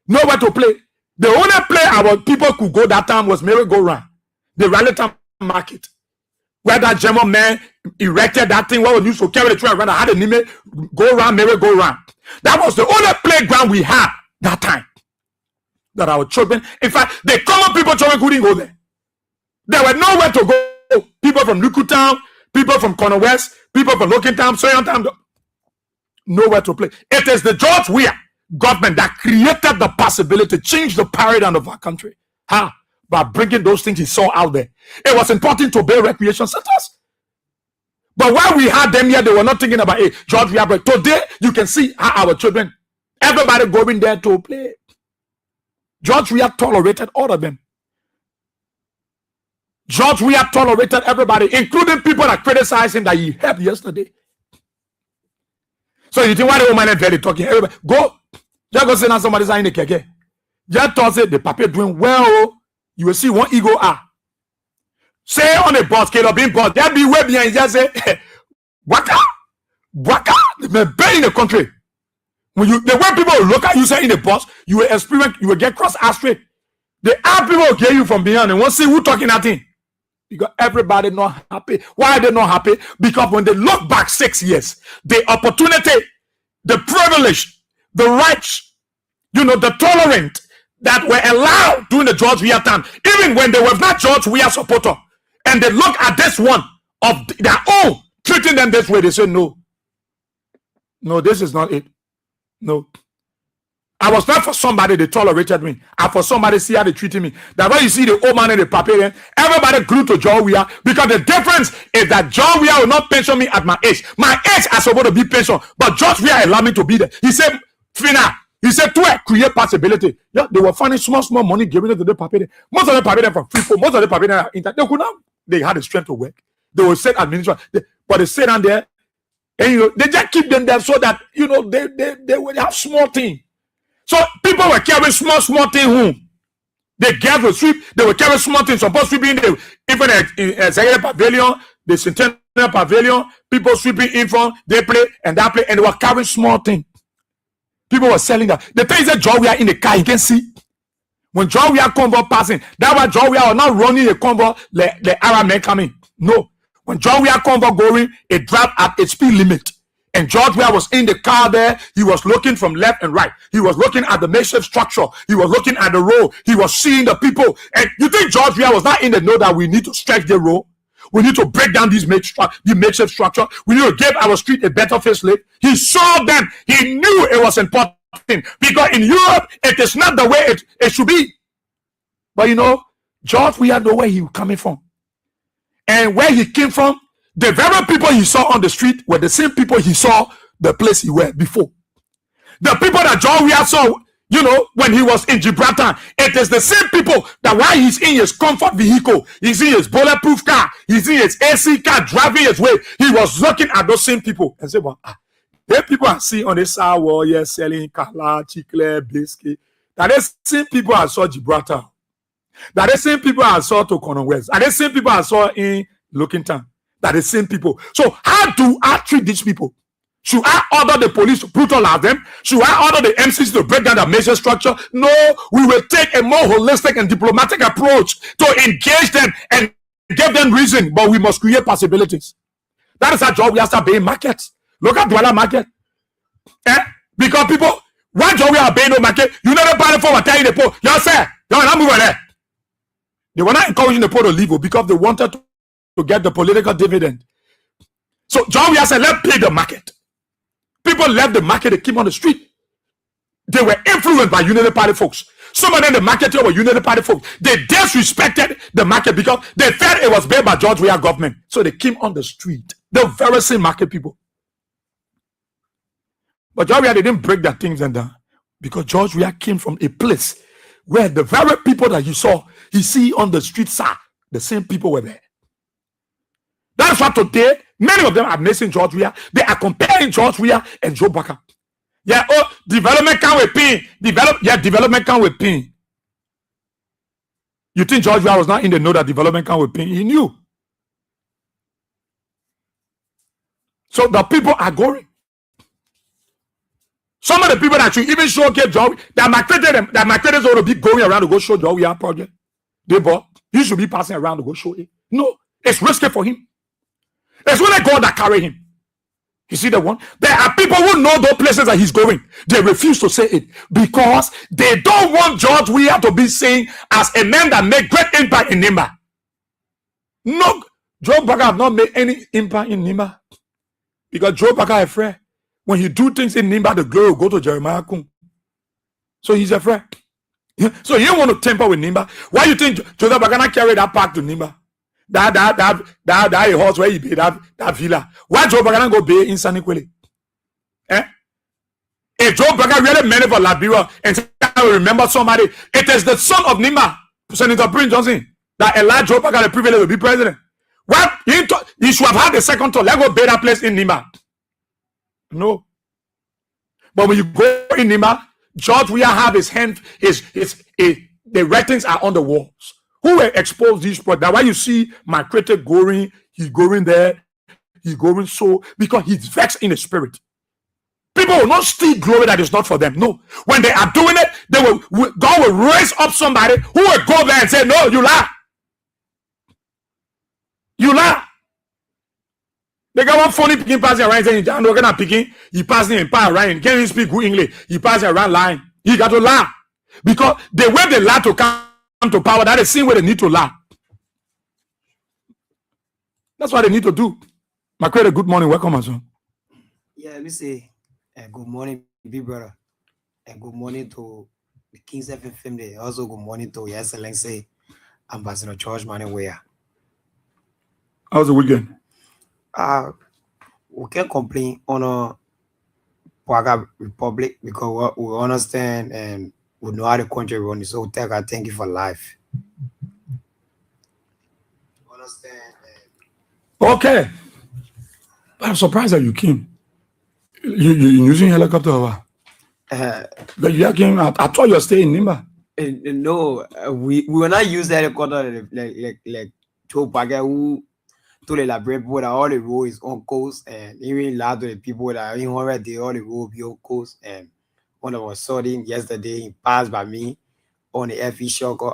nowhere to play. The only place our people could go that time was merry-go-round, the Raleigh Town Market, where that German man erected that thing. What we used to carry the train around, I had a name, go round, merry-go-round. That was the only playground we had that time. That our children, in fact, the common people children couldn't go there. There were nowhere to go. People from Lukutown, people from Corner West, people from Looking Town, Soyan Town. Nowhere to play. It is the George Weah government that created the possibility to change the paradigm of our country. How? By bringing those things he saw out there. It was important to build recreation centers. But while we had them here, they were not thinking about it. George Weah. But today, you can see how our children, everybody going there to play. George Weah tolerated all of them. George Weah tolerated everybody, including people that criticized him that he helped yesterday. So you think why the woman is very talking? Everybody, go. Just go sit down somebody's in the keke. Just toss it, the paper doing well. You will see one ego say on a bus, being boss. There be way behind. Just say, waka. They may be in the country. When you the way people look at you say in the bus, you will experience, you will get cross straight. The other people will get you from behind and won't see who talking that thing. Because everybody not happy. Why are they not happy? Because when they look back 6 years, the opportunity, the privilege, the rights, the tolerant that were allowed during the George Weah time, even when they were not George Weah supporter, and they look at this one of their own, treating them this way, they say, no, this is not it. No. I was not for somebody they tolerated me. I for somebody see how they treated me. That's why you see the old man in the papier, everybody glued to George Weah, because the difference is that George Weah will not pension me at my age. My age is supposed to be pension, but George Weah allowed me to be there. He said, Fina, he said to create possibility. Yeah, they were finding small money giving it to the papier. Most of the papier from free, most of the papier they could not. They had the strength to work. They will set administration, but they sit down there, and they just keep them there so that they will have small thing. So people were carrying small thing home. The girls will sweep. They will carry small things. Supposed to be in the even executive pavilion, the centennial pavilion. People sweeping in front. They play and that play, and they were carrying small thing. People were selling that. The thing is that John, we are in the car. You can see when John, we are convoy passing. That was John, we are not running a convoy. The Arab men coming. No, when John, we are convoy going, it dropped at its speed limit. And George Weah was in the car there. He was looking from left and right. He was looking at the makeshift structure. He was looking at the road. He was seeing the people. And you think George Weah was not in the know that we need to stretch the road? We need to break down the makeshift structure. We need to give our street a better facelift. He saw them. He knew it was important. Because in Europe, it is not the way it should be. But George Weah know where he was coming from. And where he came from, the very people he saw on the street were the same people he saw the place he were before. The people that John Weah saw, when he was in Gibraltar, it is the same people that while he's in his comfort vehicle, he's in his bulletproof car, he's in his AC car driving his way, he was looking at those same people and said, well, the people I see on the side wall, selling kala, chicle, biscuit, that the same people I saw Gibraltar, that the same people I saw to Cornwall West, and the same people I saw in Lookington. That the same people. So how do I treat these people? Should I order the police to brutalize them? Should I order the MCs to break down the major structure? No, we will take a more holistic and diplomatic approach to engage them and give them reason, but we must create possibilities. That is our job. We have to be in markets. Look at Douala market. Because people, one job we are paying no market, you never buy for what telling the poor. You say, you're not moving there. They were not encouraging the poor to leave because they wanted to get the political dividend. So John Weah said, let's play the market. People left the market, they came on the street. They were influenced by Unity Party folks. Some of them, the marketeers were Unity Party folks. They disrespected the market because they felt it was made by George Weah government. So they came on the street. The very same market people. But George Weah, they didn't break their things and down because George Weah came from a place where the very people that he see on the street, the same people were there. That's why today, many of them are missing George Weah. They are comparing George Weah and Joe Baka. Development come with pain. Development come with pain. You think George Weah was not in the know that development come with pain? He knew. So the people are going. Some of the people that should even showcase George, that my creditors ought to be going around to go show George Weah project. They bought. He should be passing around to go show it. No, it's risky for him. It's only God that carry him. You see the one? There are people who know those places that he's going. They refuse to say it because they don't want George Weah to be seen as a man that made great impact in Nimba. No, Joe Baka have not made any impact in Nimba because Joe Baka is afraid. When he do things in Nimba, the glory will go to Jeremiah Kun. So he's afraid. So you want to tamper with Nimba? Why you think Joe Baka not carry that pack to Nimba? That horse where he be that villa. Why Joe Baka go be in Sanikwele? If Joe Baka really meant it for Liberia and I will remember somebody, it is the son of Nimba, Senator Prince Johnson, that allowed Joe Baka the privilege to be president. Well, he should have had the second tour. Let go be that place in Nimba. No. But when you go in Nimba, George Weah have his hand, the writings are on the walls. Who will expose these products? That's why you see my critic going, he's going there, he's going so, because he's vexed in the spirit. People will not steal glory that is not for them. No. When they are doing it, God will raise up somebody who will go there and say, no, you lie. You lie. They got one funny picking passing around saying, I'm not gonna picking, he passing and pass around, can't even speak good English, he passing around lying. He got to lie. Because the way they lie to come to power, that is the same way they need to lie. That's what they need to do. My credit, good morning, welcome, my son. Yeah, let me say good morning, big brother, and good morning to the King's FM family. Also, good morning to Your Excellency Ambassador George Weah. How's the weekend? We can't complain on a Paga Republic because we understand and we know how the country runs. So thank you for life. Understand Okay. I'm surprised that you came. You using helicopter or what? But you came out. I thought you were staying in Nimba. No, we will not use helicopter like Joe Bagger who to elaborate people that all the road is on coast, and even a lot of the people that are in already all the road be on coast. And one of us saw him yesterday, he passed by me on the FE shocker.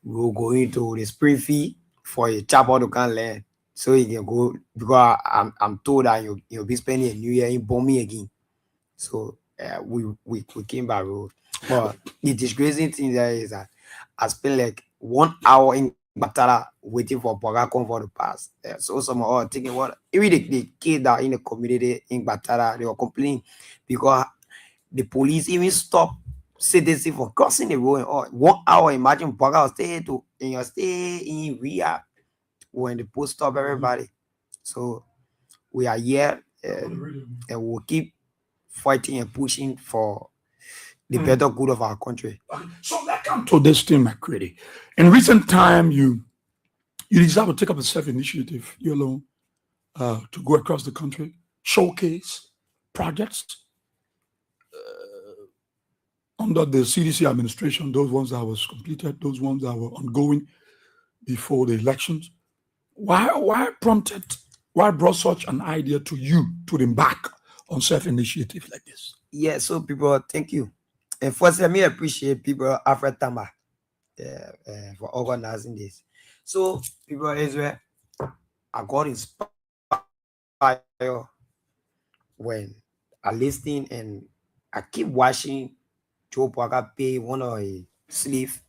We will go into the Springfield for a chapel to can land. So he can go because I'm told that you'll be spending a new year in Bombay again. So we came by road. But the disgracing thing there is that I spent like 1 hour in Batara waiting for Bogacon for the pass. So some are thinking what even the kids that are in the community in Batara, they were complaining because the police even stopped citizens for crossing the road and all. 1 hour, imagine Boga stay in Riyadh when the police stop everybody. So we are here and we'll keep fighting and pushing for the better good of our country. So let's come to this thing, McCready. In recent time, you decided to take up a self-initiative, you alone, to go across the country, showcase projects under the CDC administration, those ones that was completed, those ones that were ongoing before the elections. Why brought such an idea to you to embark on self-initiative like this? Yeah, so people, thank you. And first, let me appreciate people Alfred Tamba for organizing this. So, people Israel, I got inspired when I listened and I keep watching Joe Parker pay one of his slaves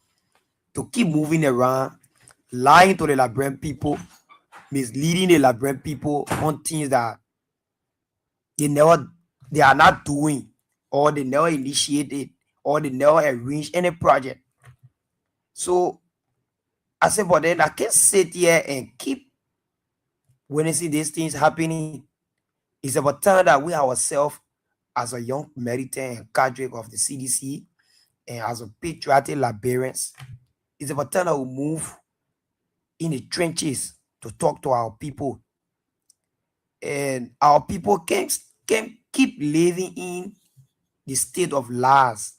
to keep moving around, lying to the Liberian people, misleading the Liberian people on things that they are not doing, or they never initiated, or they never arranged any project. So I said, but then I can't sit here and keep witnessing these things happening. It's about time that we ourselves, as a young militant and cadre of the CDC, and as a patriotic Liberians, it's about time that we move in the trenches to talk to our people. And our people can't keep living in the state of lies,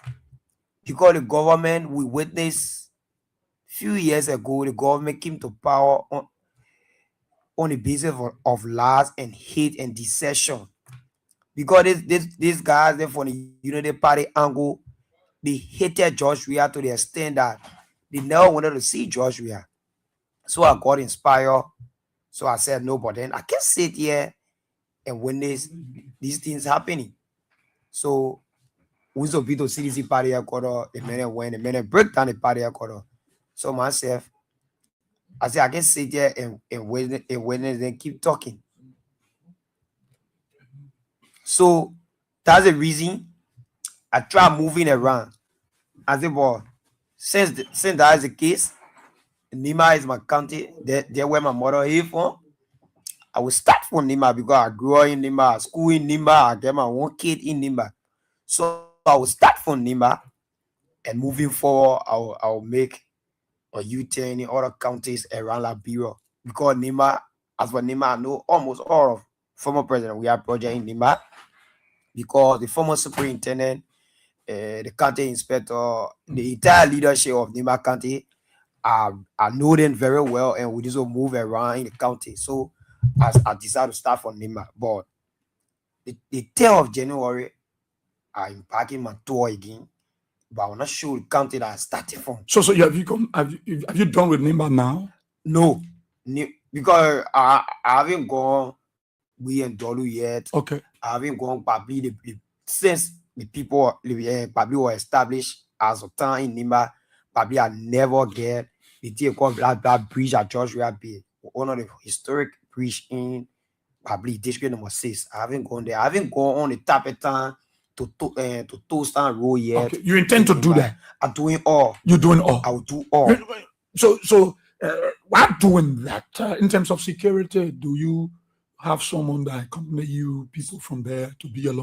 because the government, we witnessed few years ago, the government came to power on the basis of lies and hate and deception. Because these guys, they from the Unity Party angle, they hated George Weah to the extent that they never wanted to see George Weah. So I got inspired. So I said, no, but then I can't sit here and witness these things happening. So we should be to CDC party quarter, a minute when a minute break down the party quarter. So myself, I said I can sit here and witness and keep talking. So that's the reason I try moving around. I said, well, since that is the case, Nima is my county. There where my mother is from. I will start from Nima because I grew up in Nima, I school in Nima, I get my one kid in Nima. So I will start from Nima, and moving forward, I'll make a U-turn in other counties around Liberia. Because Nima, as for Nima, I know almost all of former president we have project in Nima. Because the former superintendent, the county inspector, the entire leadership of Nima County, I know them very well, and we just move around in the county. So I decided to start from Nima. But the 10th of January, I'm packing my tour again. But I'm not sure the county that I started from. So have you done with Nimba now? No, because I haven't gone we and Dolu yet. Okay. I haven't gone probably since the people probably were established as a town in Nimba. Probably I never get the thing called that bridge at George Weah Bay, one of the historic bridge in probably district number 6. I haven't gone there. I haven't gone on the Tapetan to Toastan Road yet. Okay. You intend to do that? I'm doing all. You're doing all. I'll do all. So while doing that, in terms of security, do you have someone that accompany you, people from there, to be along?